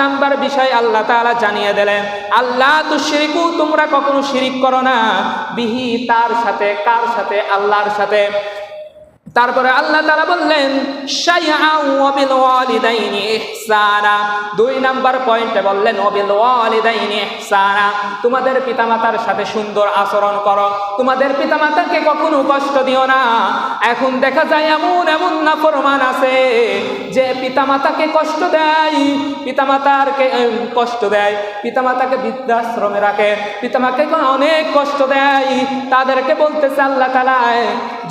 Number বিষয় আল্লাহ তাআলা জানিয়ে দিলেন, আল্লাহ তুশরিকু, তোমরা কখনো শিরিক করো না, বিহি, তার সাথে। কার সাথে? আল্লাহর সাথে। তারপরে আল্লাহ তাআলা বললেন শাইআ ওয়া বিল ওয়ালিদাইনি ইহসানা। 2 নাম্বার পয়েন্টে বললেন ওয়া বিল ওয়ালিদাইনি ইহসানা, তোমাদের পিতামাতার সাথে সুন্দর আচরণ করো, তোমাদের পিতামাতাকে কখনো কষ্ট দিও না। এখন দেখা যায় এমন এমন নাফরমান আছে যে পিতামাতাকে কষ্ট দেয়, পিতামাতাকে কষ্ট দেয়, পিতামাতাকে বৃদ্ধাশ্রমে রাখে, পিতামাতাকে অনেক কষ্ট দেয়। তাদেরকে বলতেছে আল্লাহ তাআলা,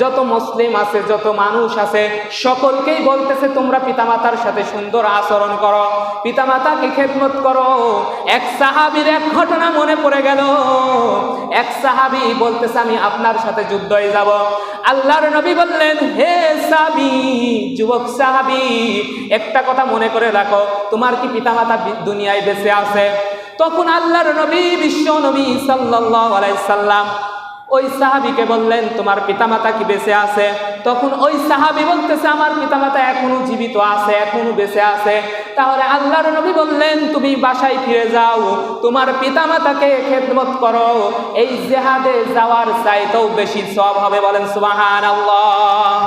যত মুসলিম আছে, যত মানুষ আছে, সকলকেই বলতেছে তোমরা পিতামাতার সাথে সুন্দর আচরণ করো, পিতামাতাকে খেদমত করো। এক সাহাবীর এক ঘটনা মনে পড়ে গেল। এক সাহাবী বলতেছে আমি আপনার সাথে যুদ্ধে যাব। আল্লাহর নবী বললেন, হে সাহাবী, যুবক সাহাবী, একটা কথা মনে করে রাখো, তোমার কি পিতামাতা দুনিয়ায় বেঁচে আছে? তখন আল্লাহর নবী, বিশ্ব নবী সাল্লাল্লাহু আলাইহি সাল্লাম ওই সাহাবীকে বললেন, তোমার পিতামাতা কি বেঁচে আছে? তখন ওই সাহাবী বলতেছে, আমার পিতামাতা এখনো জীবিত আছে, এখনো বেঁচে আছে। তাহলে আল্লাহর নবী বললেন, তুমি বাসায় ফিরে যাও, তোমার পিতামাতাকে খেদমত করো, এই জিহাদে যাওয়ার চাইতেও বেশি সওয়াব হবে। বলেন সুবহানাল্লাহ।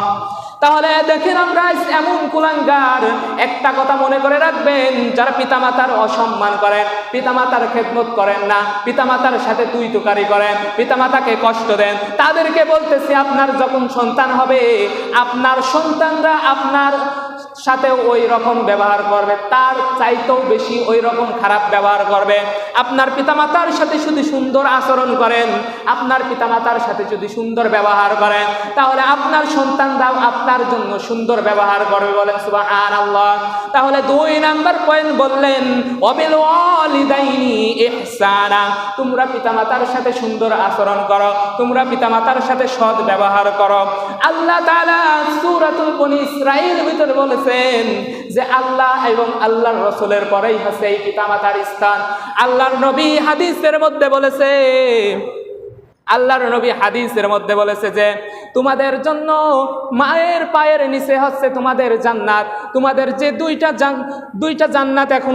তাহলে দেখেন আমরা এমন কুলাঙ্গার, একটা কথা মনে করে রাখবেন, যারা পিতামাতার অসম্মান করেন, পিতামাতার খেদমত করেন না, পিতামাতার সাথে তুই তুকারি করেন, পিতামাতাকে কষ্ট দেন, তাদেরকে বলতেছি আপনার যখন সন্তান হবে, আপনার সন্তানরা আপনার সাথে ওই রকম ব্যবহার করবে, তার চাইতেও বেশি ওই রকম খারাপ ব্যবহার করবে। আপনার পিতামাতার সাথে যদি সুন্দর আচরণ করেন, আপনার পিতামাতার সাথে যদি সুন্দর ব্যবহার করেন, তাহলে আপনার সন্তানরাও আপনার জন্য সুন্দর ব্যবহার করবে। বলেন সুবহানাল্লাহ। তাহলে 2 নাম্বার পয়েন্ট বললেন ওয়াবিল ওয়ালিদাইনি ইহসানা, তোমরা পিতামাতার সাথে সুন্দর আচরণ করো, তোমরা পিতামাতার সাথে সৎ ব্যবহার করো। আল্লাহ তাআলা সূরাতুল বনী ইসরাঈল ভিতরে বলেছেন যে আল্লাহ এবং আল্লাহর রাসূলের পরেই আছে এই পিতামাতার স্থান। আল্লাহর নবী হাদিসের মধ্যে বলেছে, আল্লাহর নবী হাদিসের মধ্যে বলেছে যে তোমাদের জন্য মায়ের পায়ের নিচে হচ্ছে তোমাদের জান্নাত, তোমাদের যে দুইটা জান্নাত এখন